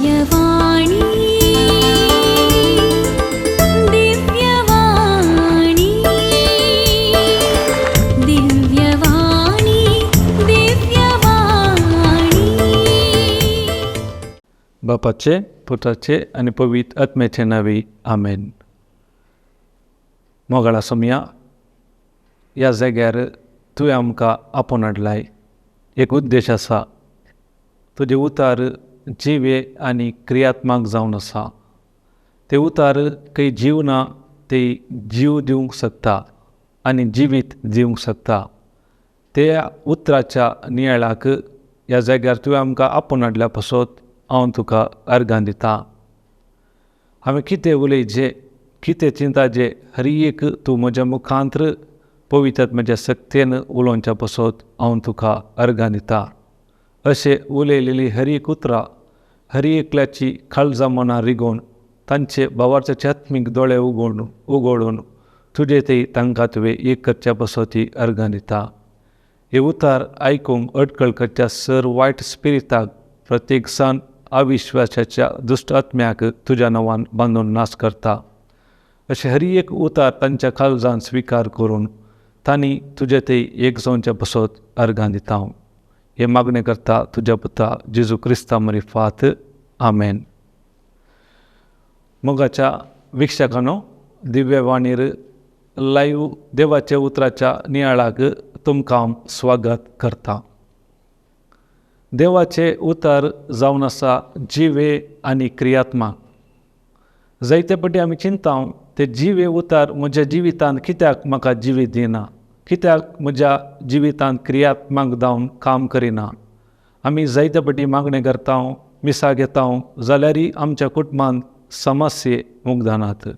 दिव्यवाणी दिव्यवाणी दिव्यवाणी दिव्यवाणी बापाचे पुत्राचे आणि पवित्र आत्म्याचे नावे आमेन. मोगाळा सोमया ह्या जाग्यार तुवें आमकां आपोवन हाडलाय. एक उद्देश आसा. तुजे उतार जिवे आनी क्रियात्मक जावन आसा. ते उतार खंय जीव ना ते जीव दिवंक शकता आनी जिवीत दिवंक शकता. त्या उतराच्या नियाळाक ह्या जाग्यार तुवें आमकां आपोवन हाडल्या पासत हांव तुका अर्गां दितां. हांवें कितें उलयचें, कितें चिंताचें, हर एक तूं म्हज्या मुखांतर पवित्र आत्म्याच्या शक्तीन उलोवच्या पासत हांव तुका अर्गां दितां. अशें उलयलेलीं हर एक उतरां हर एकल्याची काळजां मनां रिगोवन तांचे भावार्थाचे आत्मीक दोळे उगडून तुजे थंय तांकां तुवें एक करच्या पासत ही अर्गां दिता. हे उतार आयकूंक अडखळ करच्या सर वायट स्पिरिताक, प्रत्येक सन अविश्वासाच्या दुश्ट आत्म्याक तुज्या नांवान बांदून नाश करता. अशें हर एक उतार तांच्या काळजान स्विकार करून तांणी तुजे थंय एक जावच्या पासत अर्गां दिता. हांव हे मागणें करता तुज्या पुता जेजू क्रिस्ता मरी फात. आमेन. मोगाच्या विक्षकांनो, दिव्यवाणीर लाईव्ह देवाच्या उतराच्या नियाळाक तुमकां हांव स्वागत करता. देवाचे उतर जावन आसा जिवे आनी क्रियात्मक. जायते फावटी आमी चिंतां ते जिवे उतार म्हज्या जिवितांत कित्याक म्हाका जिवीत दिना, कित्याक म्हज्या जिवितांत क्रियात्मक जावन काम करिना. आमी जायते फावटी मागणें करता, मिसा घेता, जाल्यारय आमच्या कुटुंबांत समस्ये मुग्दानात.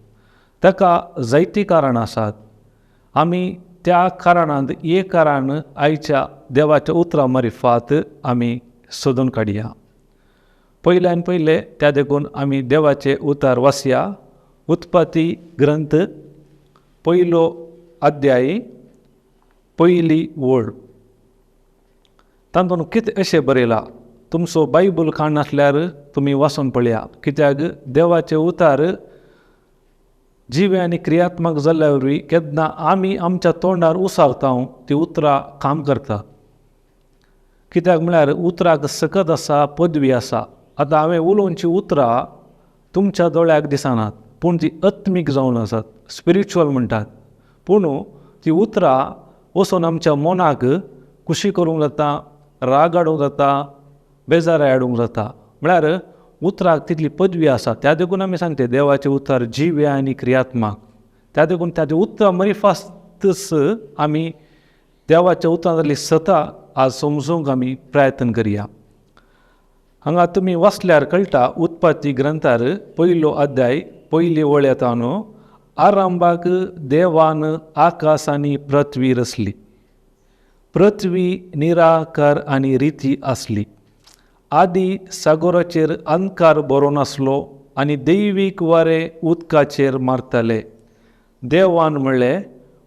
ताका जायतीं कारणां आसात. आमी त्या कारणांत एक कारण आयच्या देवाच्या उतरा मार्फत आमी सोदून काडया. पयल्यान पयलें त्या देखून आमी देवाचे उतार वाचया. उत्पत्ती ग्रंथ 1 अध्याय 1 वळ. तातूंत कितें अशें बरयलां. तुमचो बायबल काण नासल्यार तुमी वाचून पळया, कित्याक देवाचे उतार जिवे आनी क्रियात्मक जाल्ल्या वरवीं केन्ना आमी आमच्या तोंडार उसावता ती उतरां काम करता. कित्याक म्हळ्यार उतराक सकत आसा, पदवी आसा. आतां हांवें उलोवची उतरां तुमच्या दोळ्याक दिसनात, पूण ती आत्मीक जावन आसात, स्पिरिच्युअल म्हणटात. पूण ती उतरां वचून आमच्या मनाक खुशी करूंक जाता, राग हाडूंक जाता, बेजाराय हाडूंक जाता. म्हळ्यार उतराक तितली पदवी आसा. त्या देखून आमी सांगता देवाचे उतर जिवे आनी क्रियात्मक. त्या देखून ताजे उतर मार्फतच आमी देवाच्या उतरांतली सता आज समजूंक आमी प्रयत्न करया. हांगा तुमी वाचल्यार कळटा, उत्पत्ती ग्रंथार 1 अध्याय 1 वळ येता न्हू. आरंभाक देवान आकाश आनी पृथ्वी रचली. पृथ्वी निराकार आनी रिती आसली. आदी सागराचेर अंधकार बरो नासलो आनी दैवीक वारें उदकाचेर मारताले. देवान म्हणलें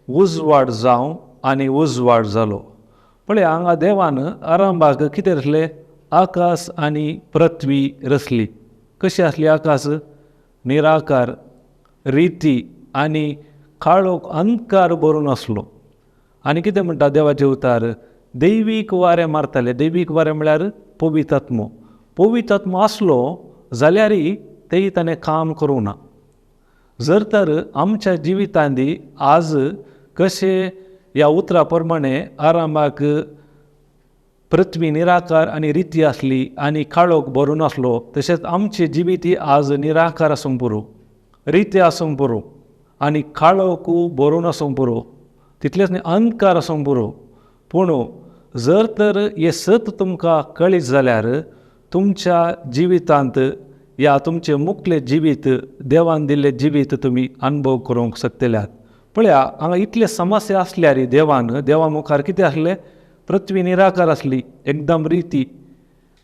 उजवाड जावं आनी उजवाड जालो. पळय, हांगा देवान आरंभाक कितें रचलें? आकाश आनी पृथ्वी रचली. कशी आसली आकाश? निराकार, रिती आनी काळोख, अंधकार बरो नासलो. आनी कितें म्हणटा देवाचे उतार? दैवीक वारें मारताले. दैवीक वारें म्हळ्यार पवित्र आत्मो. पवित्र आत्मो आसलो जाल्यारय तेय ताणें काम करूं ना. जर तर आमच्या जिवितांनी आज कशें ह्या उतरा प्रमाणे आरंभाक पृथ्वी निराकार आनी रिती आसली आनी काळोख बरो नासलो, तशेंच आमची जिवीत ही आज निराकार आसूंक पुरो, रिती आसूंक पुरो आनी काळोख बरो नासूंक पुरो, तितलेंच न्ही अंधकार आसूंक पुरो. पूण जर तर हे सत तुमकां कळीत जाल्यार तुमच्या जिवितांत या तुमचे मुखले जिवीत, देवान दिल्ले जिवीत तुमी अनुभव करूंक शकतल्यात. पळया, हांगा इतले समस्या आसल्यार देवा मुखार कितें आसलें? पृथ्वी निराकार आसली, एकदम रिती,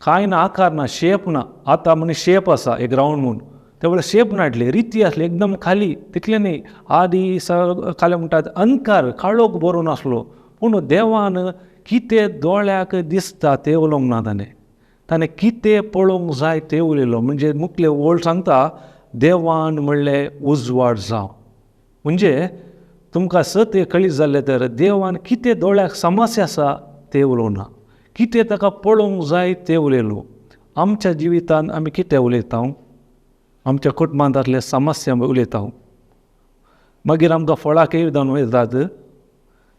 कांय ना, आकार ना, शेप ना. आतां म्हण शेप आसा एक रावंड म्हणून, त्या वेळार शेप नाटले, रिती आसली एकदम खाली. तितलें न्ही, आदी खाली म्हणटात अंधकार, काळोख बरो नासलो. पूण देवान कितें दोळ्याक दिसता तें उलोवंक ना ताणें. ताणें कितें पळोवंक जाय तें उलयलो. म्हणजे मुखले ओल्ड सांगता देवान म्हणलें उजवाड जावं. म्हणजे तुमकां सत हें कळीत जाल्लें तर देवान कितें दोळ्याक समस्या आसा तें उलोवना, कितें ताका पळोवंक जाय तें उलयलो. आमच्या जिवितांत आमी कितें उलयता? आमच्या कुटुंबांतले समस्या उलयता. मागीर आमकां फळां जावन येतात,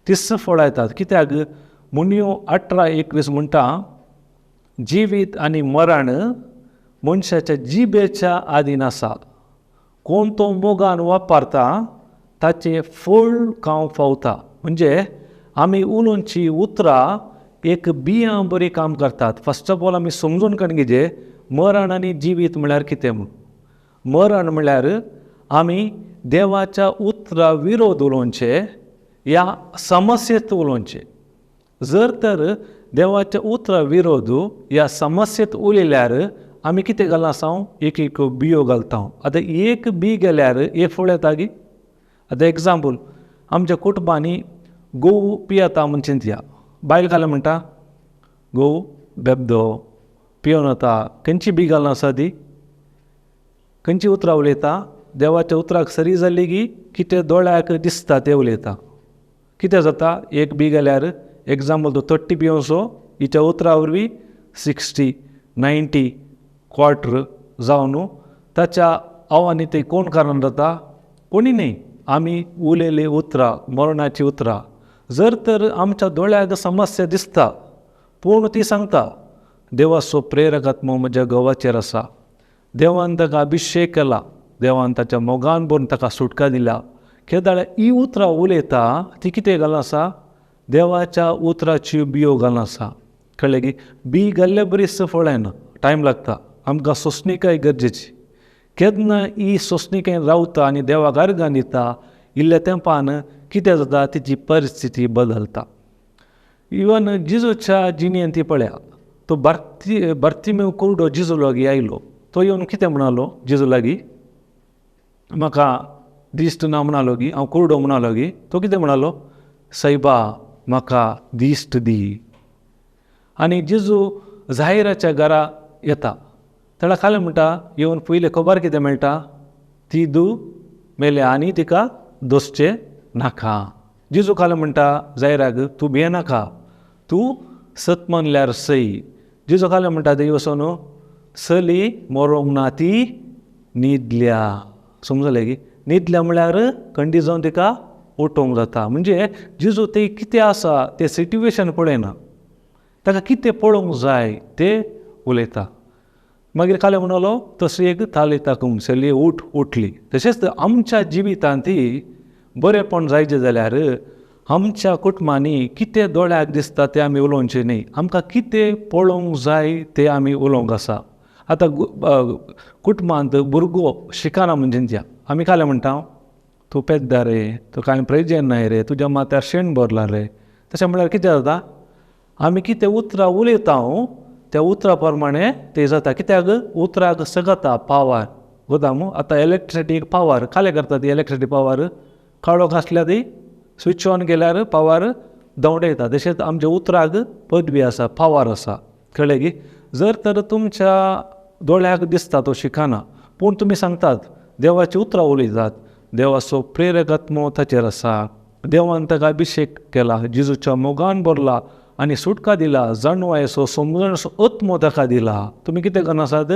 तिस्स फळां येतात. कित्याक? मुनयो 18:21 म्हणटा जिवीत आनी मरण मनशाच्या जिबेच्या आदीन आसा. कोण तो मोगान वापरता ताचें फळ खावंक फावता. म्हणजे आमी उलोवची उतरां एक बियां बरी काम करतात. फस्ट ऑफ ऑल आमी समजून काडचे मरण आनी जिवीत म्हळ्यार कितें म्हूण. मरण म्हळ्यार आमी देवाच्या उतरां विरोध उलोवचें, ह्या समस्येंत उलोवचें. जर तर देवाच्या उतरां विरोध ह्या समस्येंत उलयल्यार आमी कितें घालना आसा? एक बियो घालता. आतां एक बी गेल्यार हे फळ येता गी. आतां एग्जाम्पल, आमच्या कुटुंबांनी गोव पियेता म्हूण चिंतया. बायल घाले म्हणटा गोव बेबदो पियोन वता. खंयची बी घालना आसा ती? खंयची उतरां उलयता? देवाच्या उतराक सरी जाल्ली गी कितें दोळ्याक दिसता तें उलयता. कितें जाता? एक बी गेल्यार एग्जाम्पल तूं 30 पियोसो, हिच्या उतरा वरवीं 60, 90, क्वार्टर जावन ताच्या आव्हानी ते कोण कारण जाता? कोणी न्ही, आमी उलयली उतरां, मरणाची उतरां. जर तर आमच्या दोळ्याक समस्या दिसता पूण ती सांगता देवाचो प्रेरक आत्मो म्हज्या घोवाचेर आसा, देवान ताका अभिशेक केला, देवान ताच्या मोगान भरून ताका सुटका दिला. केदाळ ही उतरां उलयता ती कितें घालना आसा? देवाच्या उतराची बियो घालना आसा. कळ्ळें की? बी घाल्ले बरीच फळ येना, टायम लागता. आमकां सोंसणीकाय गरजेची. केन्ना ही सोंसणीकाय रावता आनी देवाक अर्गां दिता, इल्ल्या तेंपान कितें जाता? तिची परिस्थिती बदलता. इवन जिजूच्या जिणेंत ती पळया, तो बार्तिमेव कुर्डो जिजू लागीं आयलो. तो येवन कितें म्हणलो जिजू लागीं? म्हाका दिश्ट ना म्हणलो गी, हांव कुर्डो म्हणलो गी. तो कितें म्हणलो? सायबा म्हाका दिश्ट दी. आनी जिजू जायराच्या घरा येता. ताका खाले म्हणटा येवन पयले खबर कितें मेळटा? ती दू मेले आनी तिका दोसचें नाका. जिजू खाले म्हणटा जायराक तूं भियेनाका, तूं सत मानल्यार सई. जिजू खाले म्हणटा ते वचोन चली मरोंक ना, ती न्हिदल्या. समजलें की? न्हिदल्या म्हळ्यार खंडी जावन तिका उठोवंक जाता. म्हणजे जिजू ते कितें आसा तें सिट्युएशन पळयना, ताका कितें पळोवंक जाय तें उलयता. मागीर खाले म्हणलो तसो एक तालिता कुम, चली उठ, उठली. तशेंच आमच्या जिवितांतय बरेंपण जायचें जाल्यार आमच्या कुटुंबांनी कितें दोळ्याक दिसता तें आमी उलोवचें न्ही, आमकां कितें पळोवंक जाय तें आमी उलोवंक आसा. आतां कुटुंबांत भुरगो शिकना म्हणजे त्या आमी खाले म्हणटा तूं पेद्दा रे, तूं कांय प्रेजेन न्हय रे, तुज्या माथ्यार शेण भरला रे. तशें म्हळ्यार कितें जाता? आमी कितें उतरां उलयता त्या उतरां प्रमाणे तें जाता. कित्याक? उतराक सगता पावर वता मू. आतां इलेक्ट्रिसिटी पावर खाले करता ती इलेक्ट्रिसिटी पावर काळो घातल्यार ती स्विच ऑन केल्यार पावर दवडयता. तशेंच आमच्या उतराक पदवी आसा, पावर आसा. कळ्ळें की? जर तर तुमच्या दोळ्याक दिसता तो शिकना पूण तुमी सांगतात देवाची उतरां उलयतात, देवाचो प्रेरक आत्मो ताचेर आसा, देवान ताका अभिशेक केला, जिजूच्या मोगान भरला आनी सुटका दिला, जाणवायेचो समजणेचो आत्मो ताका दिला. तुमी कितें करनासात?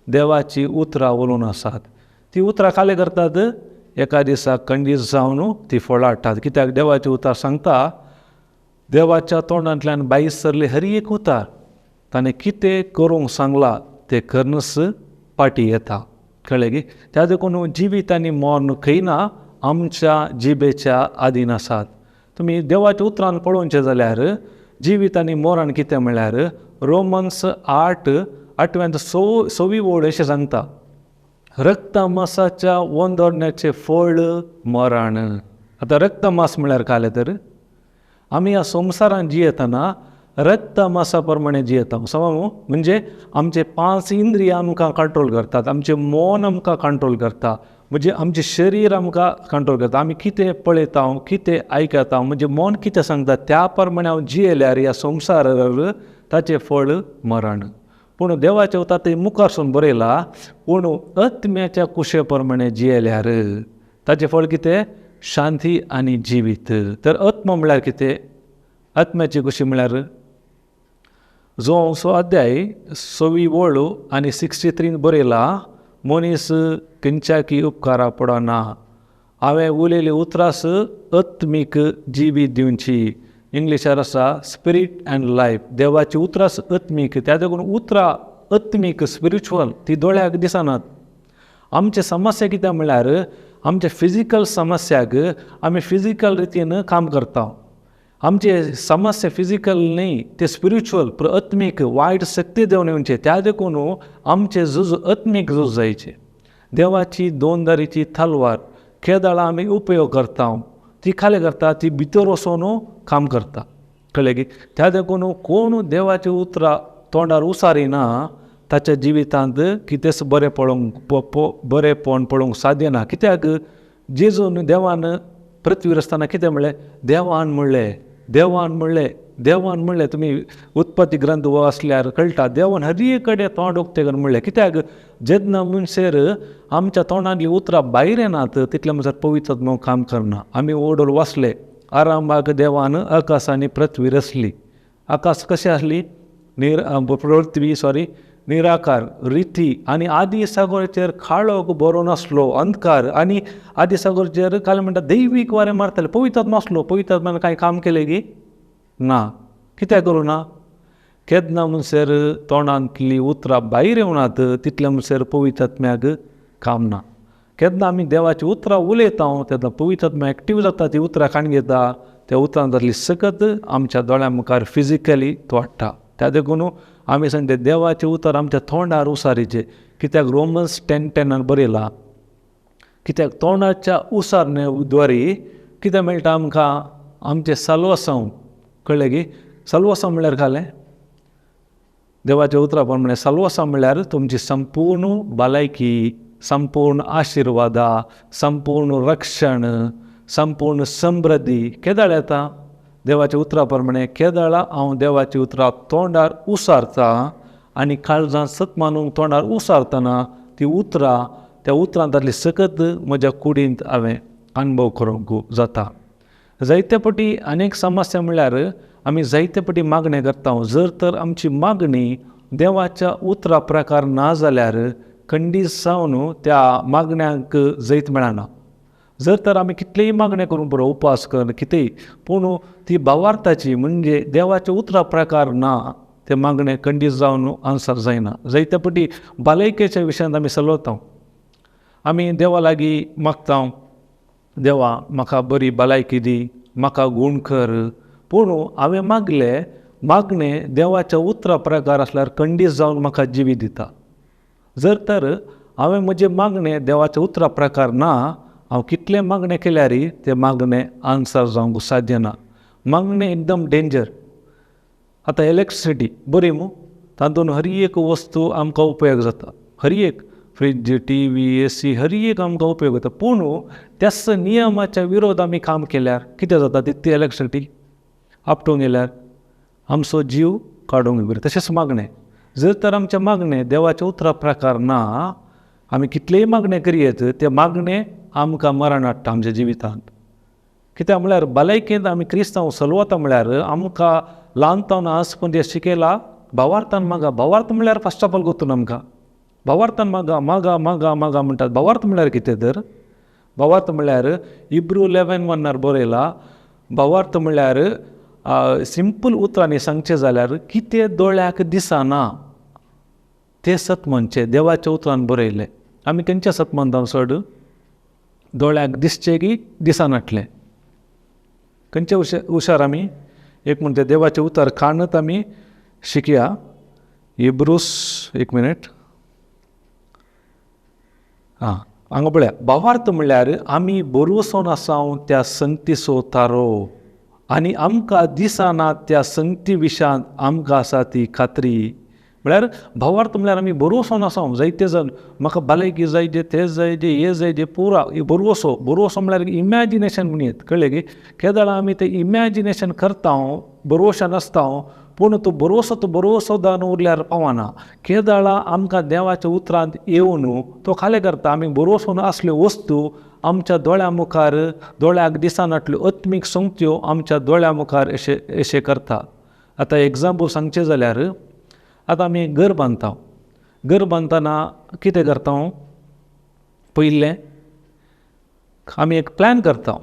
देवाची उतरां उलोवन आसात. ती उतरां खाले करतात, एका दिसाक खंडीत जावन ती फळां हाडटात. कित्याक? देवाची उतार सांगता देवाच्या तोंडांतल्यान भायर सरले हर एक उतार ताणें कितें करूंक सांगलां तें करनस पाटी येता. कळ्ळें की? त्या देखून जिवीत आनी मरण खंय ना, आमच्या जिबेच्या आदीन आसात. तुमी देवाच्या उतरान पळोवचें जाल्यार जिवीत आनी मरण कितें म्हळ्यार रोमन्स 8:8 6वी ओळ अशें सांगता, रक्तमासाच्या वंदरण्याचें फळ मरण. आतां रक्तमास म्हळ्यार काय तर आमी ह्या संवसारांत जियेतना रक्तमासा प्रमाणे जियेता. समज म्हणजे आमचे 5 इंद्रियां आमकां कंट्रोल करतात, आमचें मन आमकां कंट्रोल करता, म्हणजे आमचें शरीर आमकां कंट्रोल करता. आमी कितें पळयता, कितें आयकता, म्हणजे मन कितें सांगता त्या प्रमाणे हांव जियेल्यार ह्या संवसारार ताचें फळ मरण. पूण देवाच्या उतार ते मुखारसून बरयला, पूण आत्म्याच्या कुशे प्रमाणे जियेल्यार ताचें फळ कितें? शांती आनी जिवीत. तर आत्मा म्हळ्यार कितें? आत्म्याची कुशी म्हळ्यार 6 अध्याय 6 वळ आनी 63 बरयला, मनीस खंयच्याकी उपकारा पडना. हांवें उलयली उतरास आत्मीक जिवीत दिवची. इंग्लिशार आसा स्पिरीट अँड लायफ. देवाची उतरास आत्मीक, त्या देखून उतरां आत्मीक स्पिरिच्युअल ती दोळ्याक दिसनात. आमचे समस्या कितें म्हळ्यार आमच्या फिजिकल समस्याक आमी फिजिकल रितीन काम करता. आमचे समस्या फिजिकल न्ही, ते स्पिरिच्युअल आत्मीक वायट शक्ती देवन येवचे. त्या देखून आमचे झूज आत्मीक झूज जायचे. देवाची 2 दारीची तलवार केदाळा आमी उपयोग करता, ती खाली करता, ती भितर वचून काम करता. कळ्ळें की? त्या देखून कोण देवाची उतरां तोंडार उसारिना ताच्या जिवितांत कितेंच बरें बरेंपण पळोवंक साध्य ना. कित्याक जेजून देवान पृथ्वीर आसतना कितें म्हणलें? देवान म्हणलें. तुमी उत्पत्ती ग्रंथ वाचल्यार कळटा, देवान हर एक कडेन तोंड उक्तें करून म्हणलें. कित्याक जेन्ना मनशेर आमच्या तोंडांतलीं उतरां भायर येनात तितले म्हणसर पवित्र आत्मा काम करना. आमी ओडोल वाचले, आरंभाक देवान आकाश आनी पृथ्वी रचली. आकाश कशें आसली? पृथ्वी निराकार रिती, आनी आदी सागराचेर खाळोक बरो नासलो, अंधकार. आनी आदी सागराचेर काय म्हणटा दैवीक वारें मारतालें. पवित्र आत्मा आसलो, पवित्र आत्म्यान कांय काम केलें की ना. कित्याक करूं ना? केन्ना म्हणसर तोंडांतलीं उतरां भायर येवनात तितले म्हणसर पवित्र आत्म्याक काम ना. केन्ना आमी देवाची उतरां उलयता तेन्ना पवित्र आत्मा एक्टीव जाता, ती उतरां काण घेता, त्या उतरांतली सकत आमच्या दोळ्यां मुखार फिजिकली तोडटा. त्या देखून आमी सांगते देवाचे उतर आमच्या तोंडार उसारीचे. कित्याक रोमन्स 10:10 बरयलां. कित्याक तोंडाच्या उसारणे द्वारे कितें मेळटा आमकां? आमचें साल्वासांव. कळ्ळें की? साल्वासांव म्हळ्यार कालें देवाच्या उतरा प्रमाणे साल्वासांव म्हळ्यार तुमची संपूर्ण भलायकी, संपूर्ण आशिर्वादा, संपूर्ण रक्षण, संपूर्ण समृद्धी केदाळ येता. देवाच्या उतरा प्रमाणे केदाळा हांव देवाची उतरां तोंडार उसारता आनी काळजां सत मानून तोंडार उसारतना ती उतरां त्या उतरांतली सकत म्हज्या कुडींत हांवें अनुभव करूंक जाता. जायते फावटी अनेक समस्या म्हळ्यार आमी जायते फावटी मागणी करता. जर तर आमची मागणी देवाच्या उतरा प्रकार ना जाल्यार खंडीत जावन त्या मागण्यांक जैत मेळना. जर तर आमी कितलेय मागण्यो करूं पुरो, उपास कर कितेंय, पूण ती भावार्थाची म्हणजे देवाच्या उतरा प्रकार ना, ते मागणे खंडीत जावन आन्सर जायना. जायते फावटी भलायकेच्या विशयांत आमी चलवता. आमी देवा लागीं मागता, देवा म्हाका बरी भलायकी दी, म्हाका गूण कर. पूण हांवें मागणे देवाच्या उतरा प्रकार आसल्यार खंडीत जावन म्हाका जिवीत दिता. जर तर हांवें म्हजे मागणे देवाच्या उतरा प्रकार ना, हांव कितले मागणे केल्यार ते मागणे आन्सर जावंक साध्य ना. मागणे एकदम डेंजर. आतां इलेक्ट्रिसिटी बरी मू, तातूंत हर एक वस्तू आमकां उपयोग जाता. हर एक फ्रीज, TV, AC हर एक आमकां उपयोग जाता. पूण त्याच नियमाच्या विरोध आमी काम केल्यार कितें जाता? ती इलेक्ट्रिसिटी आपटूंक गेल्यार आमचो जीव काडूंक बरें. तशेंच मागणे. जर तर आमचे मागणे देवाच्या उतरा प्रकार ना, आमी कितलेय मागणे करियेत, ते मागणे आमकां मरण हाडटा आमच्या जिवितांत. कित्याक म्हळ्यार भलायकेंत आमी क्रिस्तांव चलवता म्हळ्यार आमकां ल्हानपण आसपण ते शिकयला भावार्थान मागा. भावार्थ म्हळ्यार फस्ट ऑफ ऑल गोतून आमकां भावार्थान मागा मागा मागा मागा म्हणटात. भावार्थ म्हळ्यार कितें तर? भावार्थ म्हळ्यार इब्रू 11:1 बरयला. भावार्थ म्हळ्यार सिंपल उतरांनी सांगचें जाल्यार कितें दोळ्याक दिसना ते सत म्हणचे देवाच्या उतरान बरयलें. आमी खंयचे सत म्हणटा चड? दोळ्याक दिसचें की दिसनाटलें. खंयचे हुशार आमी? एक म्हणटा देवाचे उतर काणत आमी शिकया. इब्रूस 1 मिनिट. हांगा पळया. भावार्थ म्हळ्यार आमी बरोवसून आसांव त्या संगतीचो तारो आनी आमकां दिसना त्या संगती विशांत आमकां आसा ती खात्री. म्हळ्यार भावार्थ म्हळ्यार आमी बरोवसून आसांव. जायते जण म्हाका भलायकी जाय जे ते जाय जे हे जाय जे पुरा बरोवसो म्हळ्यार इमॅजिनेशन म्हणयत. कळ्ळें की? केदाळ आमी तें इमॅजिनेशन करता, बरोवशें नासता, पूण तो बरोसो जावन उरल्यार पावना. केदाळा आमकां देवाच्या उतरांत येवन तो खाले करता. आमी बरोवसून आसल्यो वस्तू आमच्या दोळ्या मुखार दोळ्याक दिसनातल्यो आत्मीक संगत्यो आमच्या दोळ्या मुखार अशें करता. आतां एग्जाम्पल सांगचें जाल्यार आतां आमी घर बांदता. घर बांदतना कितें करता? पयलें आमी एक प्लॅन करता.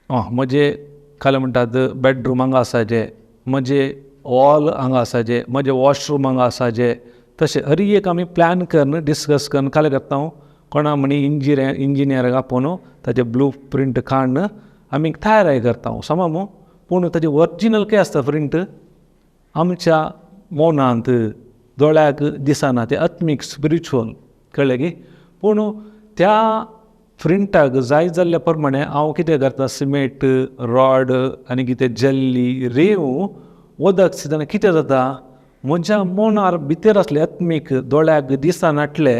म्हजे खाले म्हणटात बेडरूम हांगा आसाचे, म्हजे हॉल हांगा आसाचे, म्हजे वॉशरूम हांगा आसाचे. तशें हर एक आमी प्लॅन करून डिस्कस करून खाले करता. कोणा म्हणी इंजिनियराक आपोवन ताचे ब्लू प्रिंट काडून आमी तयाराय करता समज. पूण ताजे ओरिजिनल कितें आसता प्रिंट आमच्या मौनांत दोळ्याक दिसना. ते आत्मीक स्पिरिच्युअल कळ्ळें की. पूण त्या प्रिंटाक जाय जाल्ल्या प्रमाणे हांव कितें करता? सिमेंट, रॉड आनी कितें जल्ली रेंव उदक शिजना कितें जाता? म्हज्या मनार भितर आसले आत्मीक दोळ्याक दिसनातले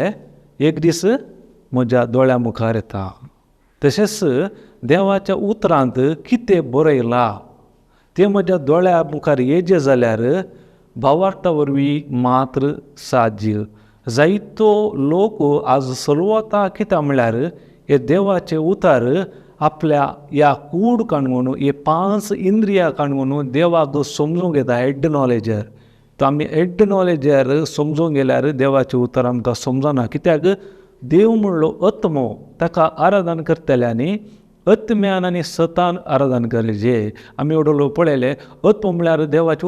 एक दीस म्हज्या दोळ्या मुखार येता. तशेंच देवाच्या उतरांत कितें बरयलां तें म्हज्या दोळ्या मुखार येजें जाल्यार भावार्था वरवीं मात्र साध्य. जायतो लोक आज चलवता कित्याक म्हणल्यार हे देवाचे उतार आपल्या ह्या कूड काणून हे 5 इंद्रियां काणून देवाक समजूंक येता हेड नॉलेजर. तो आमी हेड नॉलेजर समजूंक गेल्यार देवाचे उतर आमकां समजना. कित्याक देव म्हणलो आत्मो, ताका आराधन करतल्यांनी आत्म्यान आनी सतान आराधन करचें. आमी एवढो पळयलें आत्मो म्हळ्यार देवाची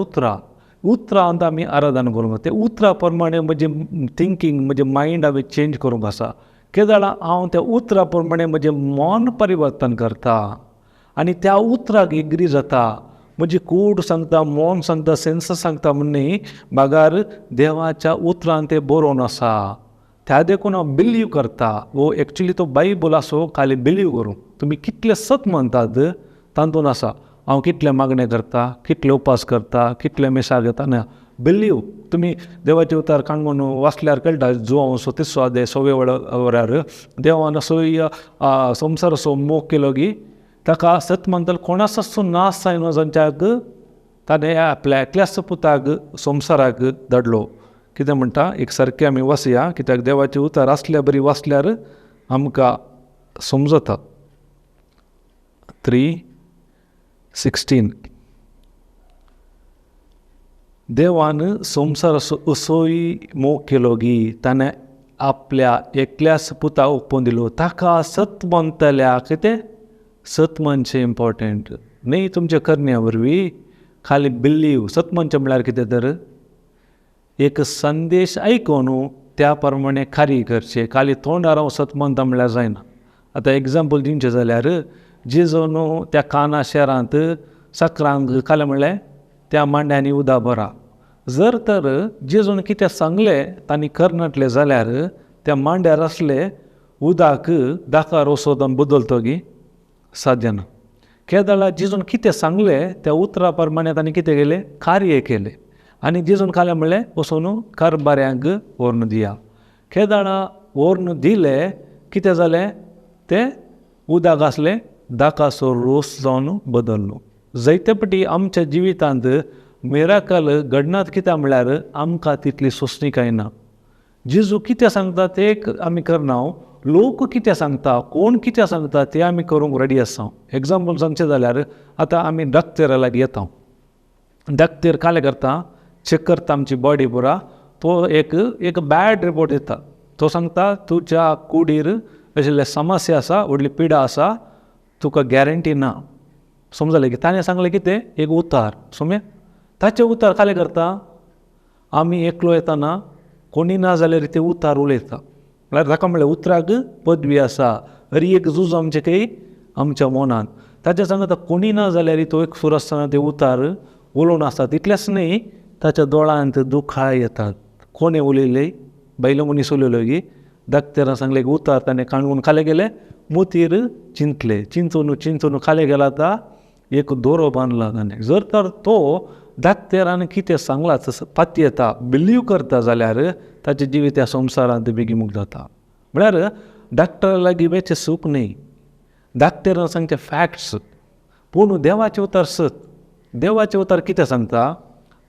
उतरांत आमी आराधन करूंक. ते उतरा प्रमाणे म्हजें थिंकींग, म्हजें मायंड हांवें चेंज करूंक आसा. केदाळा हांव त्या उतरा प्रमाणे म्हजें मन परिवर्तन करता आनी त्या उतराक एग्री जाता. म्हजी कूड सांगता, मन सांगता, सेन्स सांगता म्हणून भागार देवाच्या उतरांत तें बरोवन आसा. त्या देखून हांव बिलीव करता. वो एक्चुली तो बायबल आसो खाली बिलीव करूं. तुमी कितले सत म्हणटात तातूंत आसा. हांव कितले मागणे करता, कितले उपास करता, कितले मेसा घेता ना. बिलीव तुमी देवाचे उतार काणून वाचल्यार कळटा. जो 37 वरार देवान असो संवसार असो मोग केलो की ताका सत म्हणटालो कोणाचो नाश जायना जांच्याक ताणें आपल्या एकल्याच पुताक संवसाराक धाडलो. कितें म्हणटा एक सारकें आमी वाचया, कित्याक देवाचे उतार आसल्या बरी वाचल्यार आमकां समजता. 3:16 देवान संवसार असोय मोग केलो की ताणें आपल्या एकल्याच पुता ओपोवन दिलो. ताका सत म्हणटल्याक कितें सत म्हणचें इम्पॉर्टंट न्ही तुमच्या करण्या वरवीं. खाली बिलीव. सत म्हणचें म्हळ्यार कितें तर एक संदेश आयकून त्या प्रमाणे कार्य करचें. खाली तोंडार हांव सत म्हणटा म्हळ्यार जायना. आतां एग्जाम्पल दिवचें जाल्यार जेजून त्या काना शारांत सक्रांक खालें म्हणलें त्या मांड्यांनी उदक भरा. जर तर जेजून कितें सांगलें तांणी करनातलें जाल्यार त्या मांड्यार आसलें उदक दाकार वसोन बदलतकी साध्य ना. केदाळा जेजून कितें सांगलें त्या उतरा प्रमाणे तांणी कितें केलें? कार्य केलें. आनी जेजून खालें म्हणलें वचून कारबाऱ्यांक व्हरून दिया. केदाळा व्हरून दिलें. कितें जालें? तें उदक आसलें दाकाचो रोस जावन बदल्लो. जायते फावटी आमच्या जिवितांत मिराकल घडनात कित्याक म्हळ्यार आमकां तितली सोंसणी कांयना. जेजू कितें सांगता तें आमी करना. लोक कितें सांगता, कोण कितें सांगता तें आमी करूंक रेडी आसा. एग्जाम्पल सांगचें जाल्यार आतां आमी डॉक्टरा लागीं येता. डॉक्टर कालें करता, चॅक करता आमची बॉडी पुरा. तो एक बॅड रिपोर्ट दिता. तो सांगता तुज्या कुडीर अशिल्ले समस्या आसा, व्हडली पिडा आसा, तुका गॅरंटी ना. समजलें की ताणें सांगलें कितें? एक उतार. सोम्या ताचे उतार खालें करता. आमी एकलो येताना कोणी ना जाल्यार ते उतार उलयता. म्हळ्यार ताका म्हणलें उतराक पदवी आसा. हर एक झूज आमचे काही आमच्या मनांत. ताचे सांगता कोणी ना जाल्यार तो एक सुर आसतना ते उतार उलोवन आसता. तितलेंच न्ही ताच्या दोळ्यांत दुखाय येतात. कोणें उलयलें? बैलो मनीस उलयलो की डॉक्टरान सांगलें की उतार ताणें काणून खालें गेलें. मोतीर चिंतले. चिंतून खालें गेला आतां एक दोरो बांदला ताणें. जर तर तो डॉक्टरान कितें सांगलां पाती येता, बिलीव करता जाल्यार ताचें जिवीत ह्या संवसारांत बेगीमूग जाता. म्हळ्यार डॉक्टरा लागीं वेचें सूख न्ही. डॉक्टरान सांगचे फॅक्ट्स. पूण देवाचें उतार सत. देवाचें उतार कितें सांगता?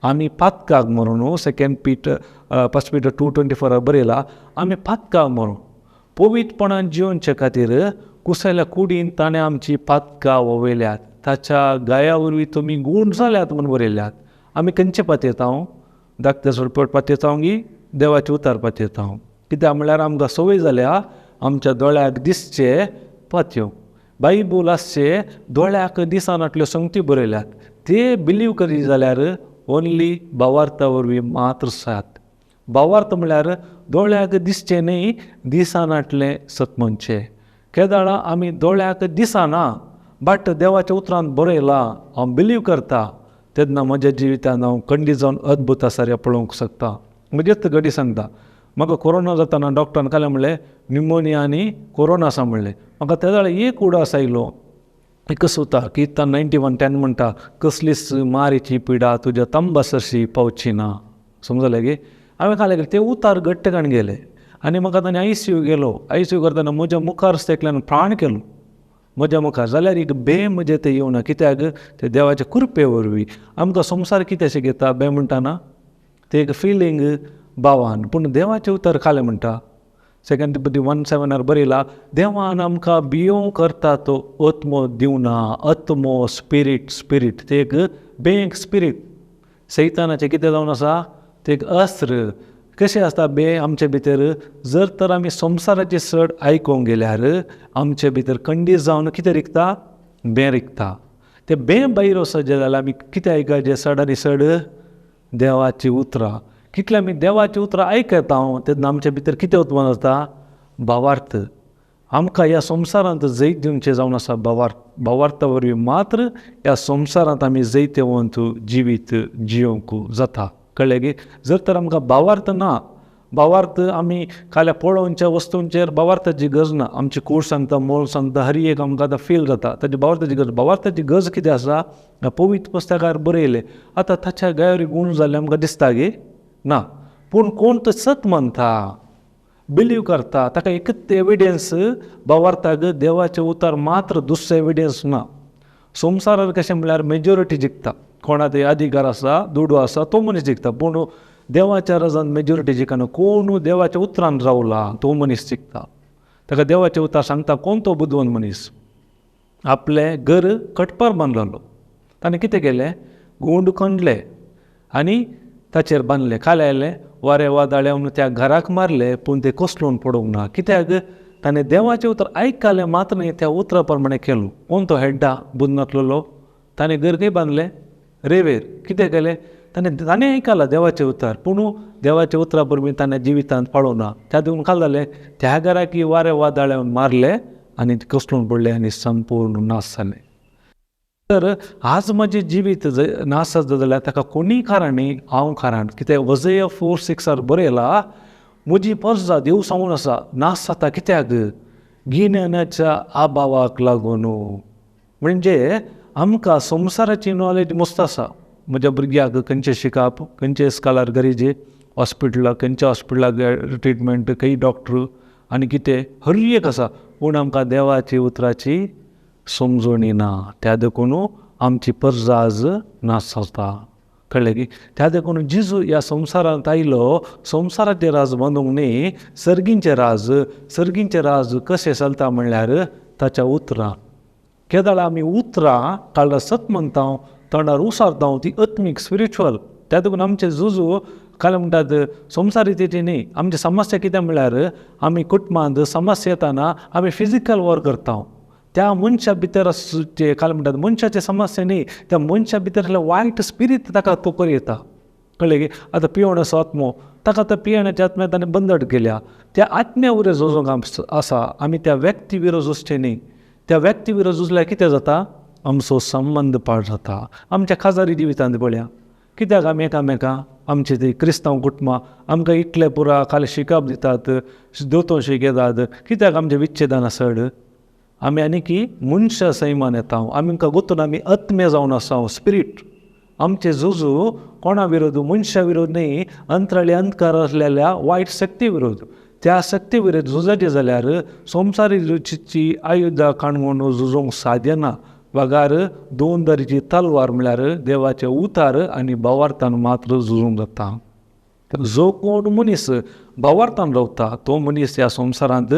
आमी पातकाक मरून फर्स्ट पीटर 2:24 बरयला आमी पातकाक मरून पवित्रपणान जिवनचे खातीर कुसयल्या कुडीन ताणें आमची पातकां ववयल्यात, ताच्या गाया वरवीं तुमी गूण जाल्यात म्हणून बरयल्यात. आमी खंयचे पातयेतांव? धाकटे सोडपट पातयेतांव की देवाचे उतार पातयेतांव? कित्याक म्हळ्यार आमकां संवय जाल्या आमच्या दोळ्याक दिसचे पातयो. बायबल आसचे दोळ्याक दिसनातल्यो संगती बरयल्यात, ते बिलीव करी जाल्यार ओन्ली भावार्था वरवीं मात्र जात. भावार्थ म्हळ्यार दोळ्याक दिसचे न्ही, दिसनातले सत्मनचे. केदाळा आमी दोळ्याक दिसना बट देवाच्या उतरांत बरयलां, हांव बिलीव करता, तेन्ना म्हज्या जिवितांत हांव खंडीत जावन अद्भुत सारकें पळोवंक शकता. म्हजेच घडी सांगता, म्हाका कोरोना जाताना डॉक्टरान काले म्हणलें न्युमोनिया आनी कोरोना आसा म्हणलें. म्हाका त्या वेळार एक उडास आयलो, एकच उता की 91:10 म्हणटा, कसलीच मारीची पिडा तुज्या तंबासरशी पावची ना. समजलें गे? हांवें काले ते उतार घट्ट काण गेले आनी म्हाका ताणें ICU गेलो. ICU करतना म्हज्या मुखार तेकल्यान प्राण केलो म्हज्या मुखार. जाल्यार एक बे म्हजे ते येवना, कित्याक ते देवाच्या कृपे वरवीं. आमकां संवसार कितें शिकयता बे म्हणटाना? ते एक फिलींग भावान, पूण देवाचे उतर खाले म्हणटा. 2 Timothy 1:7 बरयला, देवान आमकां बियोंक करता तो आत्मो दिवना. आत्मो स्पिरीट ते एक बेंक स्पिरीट. सैतानाचें कितें जावन आसा? ते एक अस्त्र. कशें आसता बे आमचे भितर? जर तर आमी संवसाराची सड आयकोंक गेल्यार आमचे भितर खंडीत जावन कितें रिकता? बे रिकता. ते बे भायर वचचे जाल्यार आमी कितें आयकाचें? सड आनी सड देवाची उतरां. कितले आमी देवाची उतरां आयकता तेन्ना आमचे भितर कितें उत्पन्न जाता? भावार्थ. आमकां ह्या संवसारांत जैत दिवचें जावन आसा भावार्था वरवीं मात्र ह्या संवसारांत आमी जैतवंत जिवीत जियोंक जाता. कळ्ळें गे? जर तर आमकां भावार्थ ना, भावार्थ आमी खाल्या पळोवनच्या वस्तूंचेर भावार्थाची गरज ना. आमची कूड सांगता, मोल सांगता, हर एक आमकां आतां फील जाता, ताची भावार्थाची गरज. भावार्थाची गरज कितें आसा? पवित्र पुस्तकार बरयलें. आतां ताच्या गायरी गूण जाल्ले आमकां दिसता गे? ना. पूण कोण तो सत म्हणटा, बिलीव करता, ताका एकच एविडेन्स भावार्थाक देवाचे उतार मात्र, दुसरो एविडेन्स ना. संवसारार कशें म्हळ्यार मेजॉरिटी जिखता. कोणा ते अधिकार आसा, दुडू आसा, तो मनीस जिखता. पूण देवाच्या राजांत मेजॉरिटी जिखना. कोण देवाच्या उतरांत रावला तो मनीस जिखता. ताका देवाचे उतार सांगता कोण तो बुद्धवंत मनीस? आपलें घर कटपार बांदलेलो. ताणें कितें केलें? गोंड खणले आनी ताचेर बांदलें. खाले आयलें, वारें वादळ येवन त्या घराक मारले, पूण ते कोसळून पडूंक ना. कित्याक? ताणें देवाचें उतर आयकलें मात्र न्ही, त्या उतरा प्रमाणे केलो. कोण तो हेड्डा बुदनातलो? ताणें घर खंय बांदलें? रेवेर. कितें केलें? ताणें आयकलां देवाचें उतार, पूण देवाच्या उतरा परबीं ताणें जिवितांत पाळोवना. त्या देखून खाल जालें, त्या घराक वारें वादळ येवन मारलें आनी कोसळून पडलें आनी संपूर्ण नाश जालें. तर आज म्हजें जिवीत नाश जाता जाल्यार ताका कोणीय कारण न्ही, हांव कारण. कित्याक Hosea 4:6 बरयलां, म्हजी पर्जा देव सांगून आसा नाश जाता. कित्याक? गिन्यानाच्या अभावाक लागून. म्हणजे आमकां संवसाराची नॉलेज मस्त आसा. म्हज्या भुरग्याक खंयचे शिकप, खंयचे इस्कालार गरजे, हॉस्पिटलाक खंयच्या हॉस्पिटलाक ट्रिटमेंट, खंय डॉक्टर आनी कितें हर एक आसा. पूण आमकां देवाची उतराची समजणी ना. त्या देखून आमची पर्जा आज नाश जाता. कळ्ळें की? त्या देखून जेजू ह्या संवसारांत आयलो संवसाराचें राज बांदूंक न्ही, सर्गींचें राज कशें चलता म्हणल्यार ताच्या उतरां. केदाळ आमी उतरां काळार सत म्हणटा, तोंडार उसारता, ती आत्मीक स्पिरिच्युअल. त्या देखून आमचे जेजू काल म्हणटात संवसारीची न्ही. आमची समस्या कितें म्हणल्यार आमी कुटुंबांत समस्या येताना आमी फिजिकल वॉर करता. त्या मनशा भितर काल म्हणटात मनशाचे समस्या न्ही, त्या मनशा भितर वायट स्पिरीट ताका तो येता. कळ्ळें की? आतां पियेवण्याचो आत्मो, ताका त्या पियेवण्याच्या आत्म्या ताणें बंदट केल्या. त्या आत्म्या वयर झुजोंक आसा. आमी त्या व्यक्ती विरोध झुजचे न्ही. त्या व्यक्ती विरोध झुजल्यार कितें जाता? आमचो संबंद पाड जाता. आमच्या खाजारी जिवितांत पळया, कित्याक आमी एकामेकां आमची ती क्रिस्तांव कुटुंबां आमकां इतले पुरा खाली शिकप दितात, दोतोर शिकयतात. कित्याक आमचें विच्छेदन आसड? आमी आनी की मनशा सैमान येता. आमकां गुंतून आमी आत्मे जावन आसा, स्पिरीट. आमचे झुजू कोणा विरोध? मनशा विरोध न्ही, अंतराळी अंधकार आसलेल्या वायट शक्ती विरोध. त्या शक्ती विरोध झुजाचे जाल्यार संवसारी रुचीची आयुधां काणून झुजोंक साध्य ना. वागार दोन दरीची तलवार म्हळ्यार देवाचे उतार आनी भावार्थान मात्र झुजूंक जाता. जो कोण मनीस भावार्थान रावता तो मनीस ह्या संवसारांत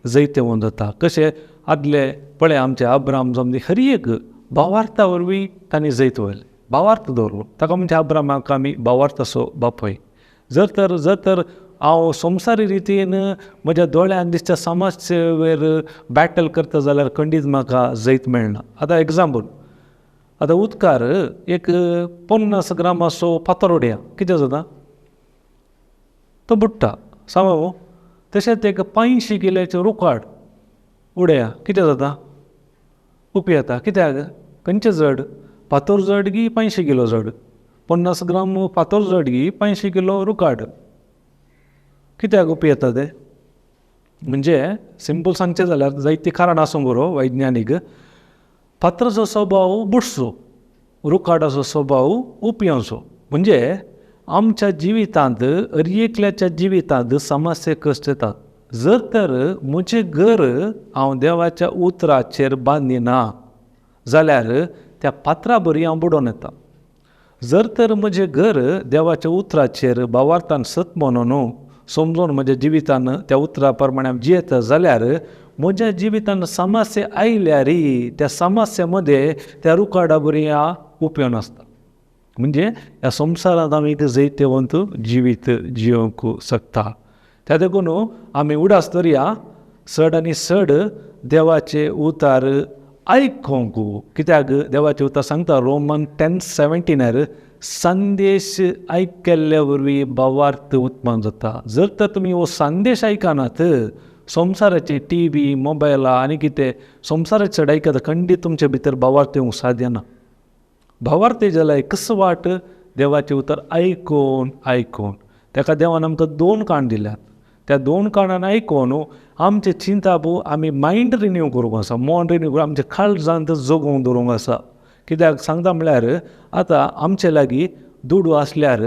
जैतेवून जाता. कशें आदले पळय आमचे अब्राम जमनी खरी एक भावार्था वरवीं तांणी जैत वयले, भावार्थ दवरलो. ताका म्हणजे अब्रामाक आमी भावार्थ असो बापय. जर तर हांव संवसारी रितीन म्हज्या दोळ्यांक दिसच्या समस्ये वयर बॅटल करता जाल्यार खंडीत म्हाका जैत मेळना. आतां एग्जाम्पल, आतां उदकार एक 50 ग्राम असो फातर उडया कितें जाता, तो बुडटा सांगू. तशेंच एक 500 किलोचें रुखाड उडया कितें जाता, उपेता. कित्याक खंयचें जड, फातर जड की 500 किलो जड, 50 ग्राम फातर जड की 500 किलो रुखाड, कित्याक उपेता ते. म्हणजे सिंपल सांगचें जाल्यार जायतीं कारणां आसूं बरो वैज्ञानीक. फातराचो स्वभाव बुडसो, रुखाडाचो स्वभाव उपियांचो. म्हणजे आमच्या जिवितांत हर एकल्याच्या जिवितांत समस्या कश्ट येतात. जर तर म्हजें घर हांव देवाच्या उतराचेर बांदिना जाल्यार त्या फातरा बरी हांव बुडोवन येता. जर तर म्हजें घर देवाच्या उतराचेर भावार्थान सत म्हणून समजून म्हज्या जिवितान त्या उतरा प्रमाणे हांव जियेता जाल्यार म्हज्या जिवितान समस्या आयल्यारी त्या समस्ये मदें त्या रुखाडा बरी हांव उपेवन आसता. म्हणजे ह्या संवसारांत आमी जैतेवंत जिवीत जियोंक शकता. त्या देखून आमी उडास धरया चड आनी चड देवाचे उतार आयकोंक. कित्याक देवाचे उतार सांगता रोमन 10:17 संदेश आयकल्ल्या वरवीं भावार्थ उत्पन्न जाता. जर तर तुमी हो संदेश आयकनात, संवसाराचे TV मोबायला आनी कितें संवसाराचे चड आयकता, खंडीत तुमचे भितर भावार्थ येवंक साध्य ना. भावार्थ जाल्यार कसो वाट, देवाचे उतर आयकून. ताका देवान आमकां 2 काण दिल्यात. त्या 2 काणान आयकून आमचे चिंताबू आमी मायंड रिन्यू करूंक आसा, मन रिन्यू करून आमचे काळजांत जगोवंक दवरूंक आसा. कित्याक सांगता म्हळ्यार आतां आमचे लागीं दुडू आसल्यार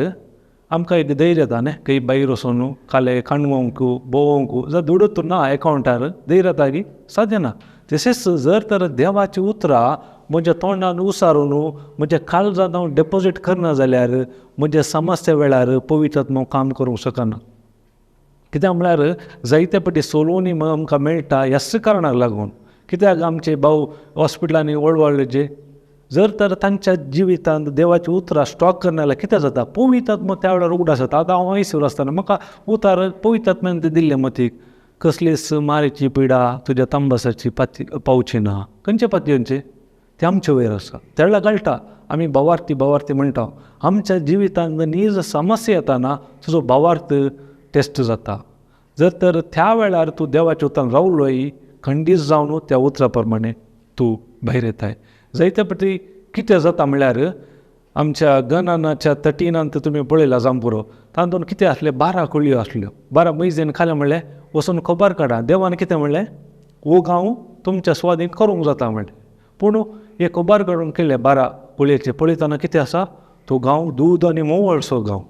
आमकां एक धैर्य येता न्ही, खंय भायर वचून काले काणवंक भोंवंक. जर दुडूच ना एकावंटार धैर्य येता की साध्य ना. तशेंच जर तर देवाची उतरां म्हज्या तोंडान उसारून म्हज्या काळजांत हांव डेपोजीट करना जाल्यार म्हज्या समस्या वेळार पवित्र आत्मो काम करूंक शकना. कित्याक म्हळ्यार जायते फावटी सोलोनी आमकां मेळटा ह्याच कारणाक लागून. कित्याक आमचे भाव हॉस्पिटलांनी व्हडले जर तर तांच्या जिवितांत देवाची उतरां स्टॉक करना जाल्यार कितें जाता, पवित्र आत्मो त्या वेळार उगडास जाता. आतां हांव ICUर आसतना म्हाका उतार पवित्र आत्म्यान दिल्ले मतीक, कसलीच मारेची पिडा तुज्या तंबासाची पावची ना. खंयचे पातयेंचे ते आमचे वयर आसा. त्या वेळार कळटा आमी भावार्थी म्हणटा. आमच्या जिवितांत नीज समस्या येताना तुजो भावार्थ टेस्ट जाता. जर तर त्या वेळार तूं देवाच्या उतरान रावलोय, खंडीत जावन त्या उतरा प्रमाणे तूं भायर येताय. जायते फावटी कितें जाता म्हळ्यार आमच्या गनानाच्या तटिनांत तुमी पळयला जांपुरो, तातूंत कितें आसलें, 12 कुळयो आसल्यो. 12 मैजेन खाले म्हणलें वचून खबर काडा. देवान कितें म्हणलें, हो गांव तुमच्या स्वाधीन करूंक जाता म्हणलें. पूण हे खबर काडून केले 12 कुळयेचे पळयतना कितें आसा, तो गांव दूद आनी मोवळसो गांव,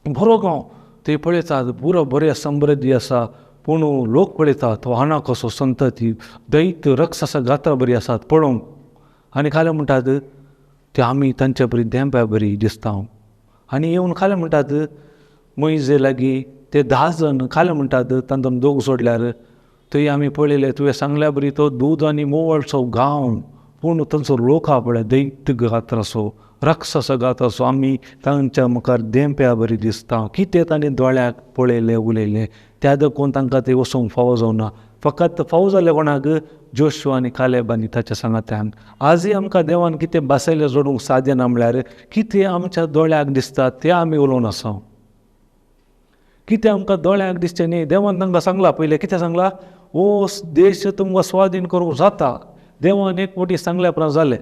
बरो गांव. ते पळयतात पुरो बरें समृद्धी आसा. पूण लोक पळयतात तो हाना कसो संतती, दैत रक्षसा गात्रा बरी आसात पळोवंक. आनी खाले म्हणटात ते आमी तांच्या बरी देंप्या बरी दिसता. आनी येवन खाले म्हणटात मैजे लागीं ते 10 जण खाले म्हणटात, तातूंत 2 सोडल्यार. थंय आमी पळयले तुवें सांगल्या बरी तो दूद आनी मोवळसो गांव, पूण तांचो लोक आहा पळय दैत गात्रासो, राक्षस गात्रासो. आमी तांच्या मुखार देंप्या बरी दिसता. कितें तांणी दोळ्याक पळयलें उलयलें त्या देखून तांकां ते वचोंक फावो जावना. फकत फावो जालें कोणाक, जोशुआ आनी कालेब आनी ताच्या सांगात्यांक. आजय आमकां देवान कितें बासयलें जोडूंक साध्य ना म्हळ्यार कितें आमच्या दोळ्याक दिसता तें आमी उलोवन आसा. कितें आमकां दोळ्याक दिसचें न्ही. देवान तांकां सांगलां पयलें, कितें सांगलां, हो देश तुमकां स्वाधीन करूंक जाता. देवान एक फावटी सांगल्या उपरांत जालें,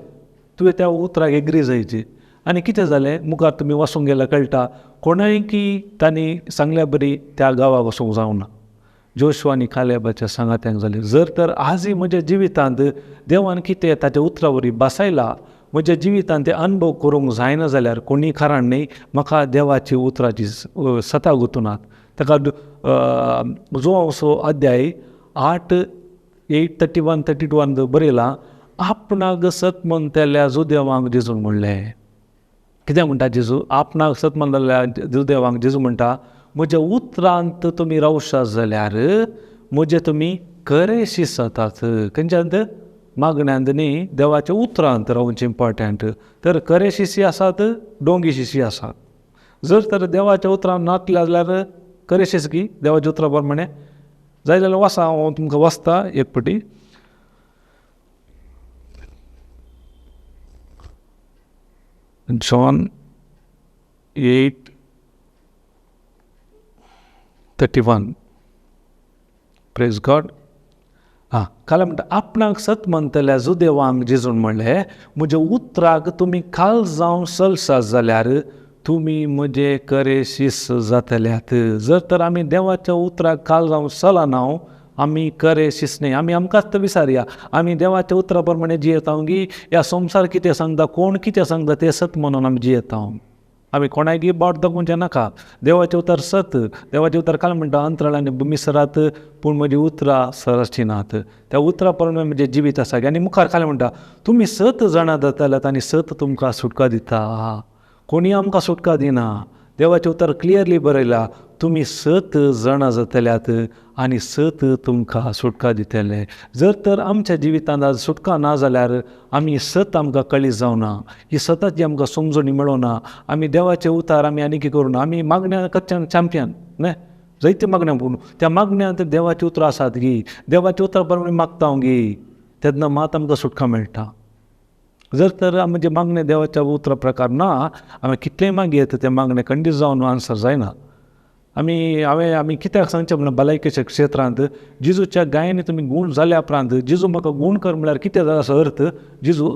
तुवें त्या उतराक एग्री जायची. आनी कितें जालें, मुखार तुमी वचूंक गेल्यार कळटा कोणाय की तांणी सांगल्या बरी त्या गांवाक वचूंक जावना. जोशुआ आनी कालेबाच्या सांगात्यांक जालें. जर तर आजय म्हज्या जिवितांत देवान कितें ताच्या उतरा वरवीं बासयलां, म्हज्या जिवितांत ते अनुभव करूंक जायना जाल्यार कोणी कारण न्ही, म्हाका देवाची उतराची सता गुंतूनात. ताका जो असो अध्याय 8:31-32 बरयलां, आपणाक सत म्हणटल्या जुदेवांक जेजू म्हणलें. कित्याक म्हणटा जेजू आपणाक सत म्हणटल्या जुदेवांक जेजू म्हणटा म्हज्या उतरांत तुमी रावशात जाल्यार म्हजे तुमी करेशीस जातात. खंयच्यात मागण्यांत न्ही, देवाच्या उतरांत रावचें इम्पॉर्टंट. तर करेशीसी आसात, डोंगीशीसी आसात. जर तर देवाच्या उतरांत नातल्या जाल्यार करेशीस की देवाच्या उतरा प्रमाणे जाय जाल्यार वाचा, हांव तुमकां वाचता एक पटी. जॉन 8:31. Praise God. काल म्हणटा आपणाक सत म्हणटल्या जुदेवांक जेजून म्हणलें म्हज्या उतराक तुमी खाल जावन चलसात जाल्यार तुमी म्हजे करेशीस जातल्यात. जर तर आमी देवाच्या उतराक खाल जावन चलना आमी करेशीस न्ही. आमी आमकांच विचारया, आमी देवाच्या उतरा प्रमाणे जियेता गी ह्या संवसार कितें सांगता, कोण कितें सांगता तें सत म्हणून आमी जियेता. आमी कोणायगी बोट दाखोवचें नाका. देवाचें उतर सत. देवाचें उतर काल म्हणटा अंतराळांनी भुमिसरात पूण म्हजी उतरां सरचिनात. त्या उतरा प्रमाणे म्हजें जिवीत आसा. आनी मुखार काल म्हणटा तुमी सत जाणां जातल्यात आनी सत तुमकां सुटका दिता. कोणी आमकां सुटका दिना. देवाचें उतर क्लियरली बरयलां, तुमी सत जाणां जातल्यात आनी सत तुमकां सुटका दितले. जर तर आमच्या जिवितांत आज सुटका ना जाल्यार आमी सत आमकां कळीत जावना. ही सताची आमकां समजणी मेळोना. आमी देवाचे उतार आमी आनी कितें करूना. आमी मागण्या कच्च्यान चॅम्पियन न्हय, जायत्यो मागण्या पळोवन त्या मागण्यांत देवाचे उतरां आसात गी. देवाच्या उतरा प्रमाणे मागता हांव गी, तेन्ना मात आमकां सुटका मेळटा. जर तर म्हणजे मागणे देवाच्या उतरा प्रकार ना, आमी कितलेंय मागयेत ते मागणे खंडीत जावन आन्सर जायना. आमी कित्याक सांगचें म्हणल्यार भलायकेच्या क्षेत्रांत जेजूच्या गायेनी तुमी गूण जाल्या उपरांत जेजू म्हाका गूण कर म्हळ्यार कितें जाता असो अर्थ. जेजू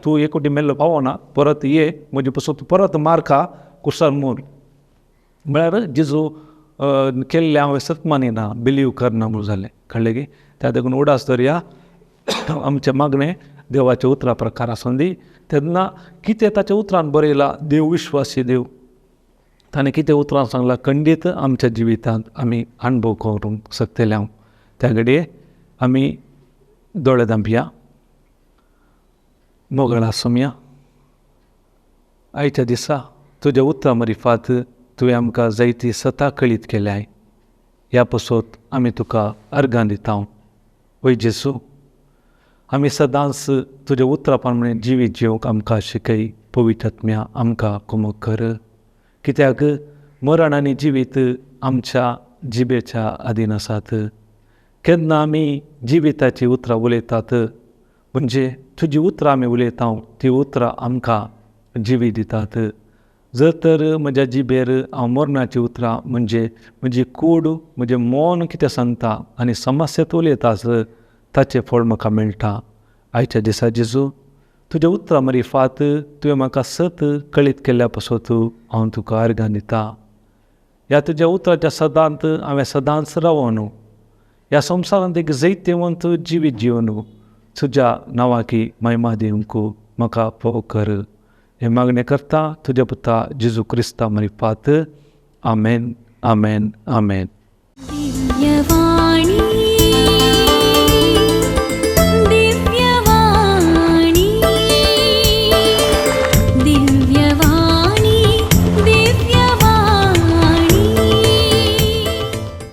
तूं एकोटी मेल्लो पावना, परत ये म्हजे पासून तूं परत मार खा कुसार मोर म्हळ्यार जेजू केल्लें हांवें सत मानिना, बिलीव करना म्हूण जालें. कळ्ळें की. त्या देखून उडास धरया आमचे मागणे देवाच्या उतरा प्रकार आसूं दी. तेन्ना कितें ताच्या उतरान बरयलां, देव विश्वासी देव ताणें कितें उतरां सांगलां खंडीत आमच्या जिवितांत आमी अणभव करूंक शकतले. हांव त्या घडये आमी दोळे धांपया, मोगळा सोमया. आयच्या दिसा तुज्या उतरां मरिफात तुवें आमकां जायतीं सतां कळीत केल्याय. ह्या पासत आमी तुका अर्गां दिता. वय जेजू, आमी सदांच तुज्या उतरा प्रमाणे जिवीत जिवंक आमकां शिकय. पवित्र आत्म्या आमकां कुमक कर. कित्याक मरण आनी जिवीत आमच्या जिबेच्या अधीन आसात. केन्ना आमी जिविताची उतरां उलयतात म्हणजे तुजी उतरां आमी उलयता, ती उतरां आमकां जिवीत दितात. जर तर म्हज्या जिबेर हांव मरणाची उतरां म्हणजे म्हजी कूड, म्हजें मन कितें सांगता आनी समस्येत उलयताच ताचें फळ म्हाका मेळटा. आयच्या दिसा जेजू तुज्या उतरां मरिफात तुवें म्हाका सत कळीत केल्ल्या पासत हांव तुका अर्गां दिता. ह्या तुज्या उतराच्या सदांत हांवें सदांच रावूं. ह्या संवसारांत एक जैत्यवंत जिवीत जिवन तुज्या नांवाकी महिमा दिवंक म्हाका फोव कर. हें मागणें करता तुज्या पुता जेजू क्रिस्ता मरिफात. आमेन, आमेन, आमेन. दिव्यवाणी